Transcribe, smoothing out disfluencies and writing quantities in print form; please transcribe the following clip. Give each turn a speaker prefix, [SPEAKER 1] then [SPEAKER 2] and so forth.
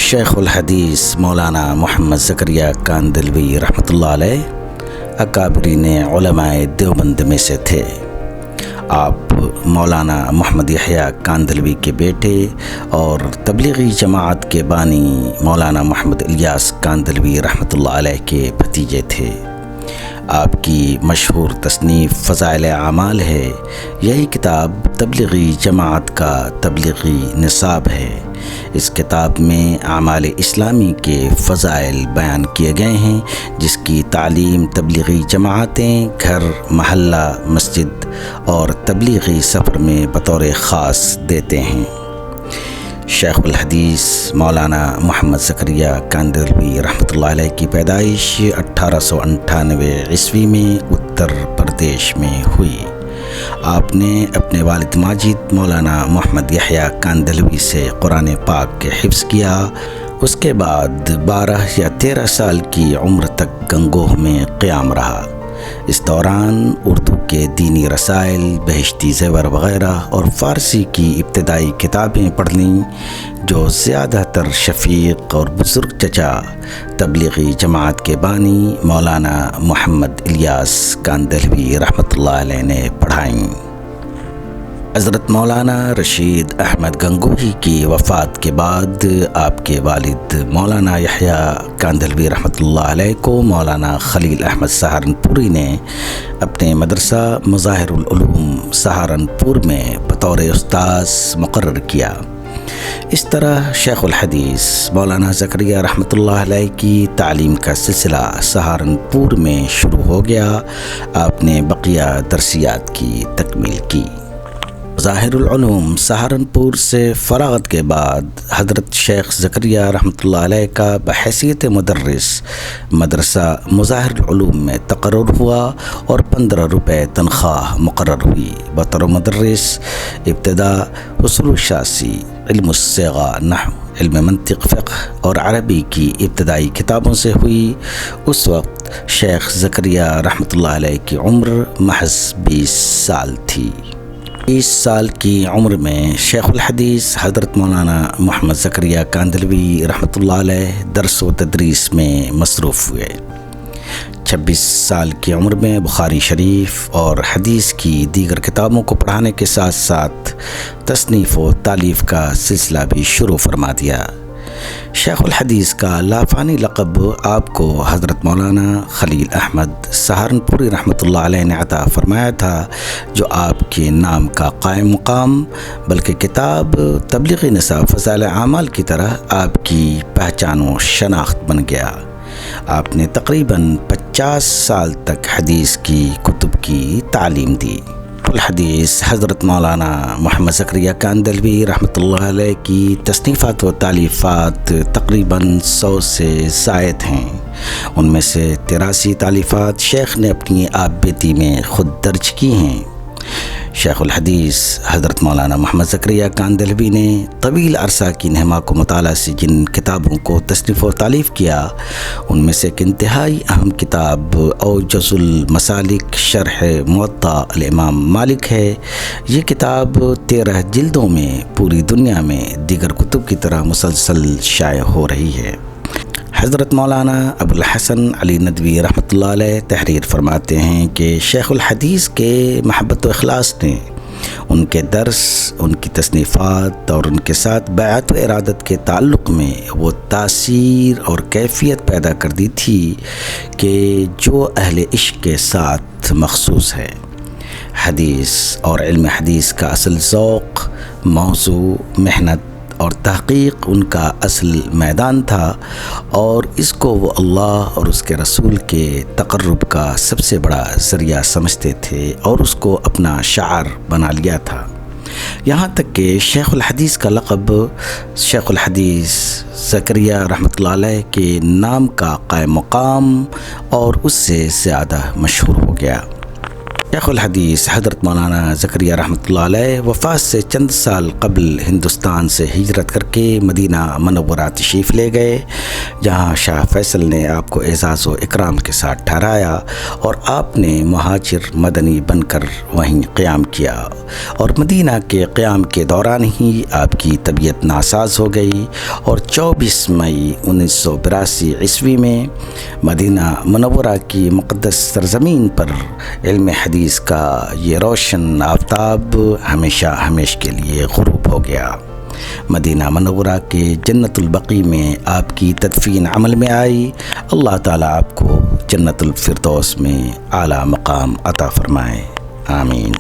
[SPEAKER 1] شیخ الحدیث مولانا محمد زکریا کاندھلوی رحمۃ اللہ علیہ اکابرین علماء دیوبند میں سے تھے۔ آپ مولانا محمد یحییٰ کاندھلوی کے بیٹے اور تبلیغی جماعت کے بانی مولانا محمد الیاس کاندھلوی رحمۃ اللہ علیہ کے بھتیجے تھے۔ آپ کی مشہور تصنیف فضائل اعمال ہے۔ یہی کتاب تبلیغی جماعت کا تبلیغی نصاب ہے۔ اس کتاب میں اعمال اسلامی کے فضائل بیان کیے گئے ہیں، جس کی تعلیم تبلیغی جماعتیں گھر، محلہ، مسجد اور تبلیغی سفر میں بطور خاص دیتے ہیں۔ شیخ الحدیث مولانا محمد زکریا کاندھلوی رحمۃ اللہ علیہ کی پیدائش 1898 عیسوی میں اتر پردیش میں ہوئی۔ آپ نے اپنے والد ماجد مولانا محمد یحییٰ کاندھلوی سے قرآن پاک کے حفظ کیا۔ اس کے بعد 12 یا 13 سال کی عمر تک گنگوہ میں قیام رہا۔ اس دوران اردو کے دینی رسائل، بہشتی زیور وغیرہ اور فارسی کی ابتدائی کتابیں پڑھ لیں، جو زیادہ تر شفیق اور بزرگ چچا تبلیغی جماعت کے بانی مولانا محمد الیاس کاندھلوی رحمۃ اللہ علیہ نے پڑھائیں۔ حضرت مولانا رشید احمد گنگوہی کی وفات کے بعد آپ کے والد مولانا یحییٰ کاندھلوی رحمۃ اللہ علیہ کو مولانا خلیل احمد سہارنپوری نے اپنے مدرسہ مظاہر العلوم سہارنپور میں بطور استاذ مقرر کیا۔ اس طرح شیخ الحدیث مولانا زکریا رحمۃ اللہ علیہ کی تعلیم کا سلسلہ سہارنپور میں شروع ہو گیا۔ آپ نے بقیہ درسیات کی تکمیل کی۔ ظاہر العلوم سہارنپور سے فراغت کے بعد حضرت شیخ زکریا رحمۃ اللہ علیہ کا بحیثیت مدرس مدرسہ مظاہر العلوم میں تقرر ہوا اور 15 روپے تنخواہ مقرر ہوئی۔ بطور مدرس ابتدا اصول الشاسی، علم الصیغہ، نحو، علم منطق، فقہ اور عربی کی ابتدائی کتابوں سے ہوئی۔ اس وقت شیخ زکریا رحمۃ اللہ علیہ کی عمر محض 20 سال تھی۔ 20 سال کی عمر میں شیخ الحدیث حضرت مولانا محمد زکریا کاندھلوی رحمۃ اللہ علیہ درس و تدریس میں مصروف ہوئے۔ 26 سال کی عمر میں بخاری شریف اور حدیث کی دیگر کتابوں کو پڑھانے کے ساتھ ساتھ تصنیف و تالیف کا سلسلہ بھی شروع فرما دیا۔ شیخ الحدیث کا لافانی لقب آپ کو حضرت مولانا خلیل احمد سہارنپوری رحمۃ اللہ علیہ نے عطا فرمایا تھا، جو آپ کے نام کا قائم مقام بلکہ کتاب تبلیغی نصاب فضائل اعمال کی طرح آپ کی پہچان و شناخت بن گیا۔ آپ نے تقریباً 50 سال تک حدیث کی کتب کی تعلیم دی۔ الحدیث حضرت مولانا محمد زکریا کاندھلوی رحمۃ اللہ علیہ کی تصنیفات و تالیفات تقریباً 100 سے زائد ہیں۔ ان میں سے 83 تالیفات شیخ نے اپنی آپ بیتی میں خود درج کی ہیں۔ شیخ الحدیث حضرت مولانا محمد زکریا کاندھلوی نے طویل عرصہ کی نہما کو مطالعہ سے جن کتابوں کو تصنیف و تالیف کیا، ان میں سے ایک انتہائی اہم کتاب اوجز المسالک شرح موطا الامام مالک ہے۔ یہ کتاب 13 جلدوں میں پوری دنیا میں دیگر کتب کی طرح مسلسل شائع ہو رہی ہے۔ حضرت مولانا ابو الحسن علی ندوی رحمۃ اللہ علیہ تحریر فرماتے ہیں کہ شیخ الحدیث کے محبت و اخلاص نے ان کے درس، ان کی تصنیفات اور ان کے ساتھ بیعت و ارادت کے تعلق میں وہ تاثیر اور کیفیت پیدا کر دی تھی کہ جو اہل عشق کے ساتھ مخصوص ہے۔ حدیث اور علم حدیث کا اصل ذوق، موضوع، محنت اور تحقیق ان کا اصل میدان تھا، اور اس کو وہ اللہ اور اس کے رسول کے تقرب کا سب سے بڑا ذریعہ سمجھتے تھے اور اس کو اپنا شعار بنا لیا تھا۔ یہاں تک کہ شیخ الحدیث کا لقب شیخ الحدیث زکریا رحمۃ اللہ علیہ کے نام کا قائم مقام اور اس سے زیادہ مشہور ہو گیا۔ شیخ الحدیث حضرت مولانا زکریہ رحمۃ اللہ علیہ وفات سے چند سال قبل ہندوستان سے ہجرت کر کے مدینہ منورہ تشریف لے گئے، جہاں شاہ فیصل نے آپ کو اعزاز و اکرام کے ساتھ ٹھہرایا اور آپ نے مہاجر مدنی بن کر وہیں قیام کیا، اور مدینہ کے قیام کے دوران ہی آپ کی طبیعت ناساز ہو گئی، اور 24 مئی 1982 عیسوی میں مدینہ منورہ کی مقدس سرزمین پر علم حدیث کا یہ روشن آفتاب ہمیشہ کے لیے غروب ہو گیا۔ مدینہ منورہ کے جنت البقیع میں آپ کی تدفین عمل میں آئی۔ اللہ تعالیٰ آپ کو جنت الفردوس میں اعلیٰ مقام عطا فرمائے، آمین۔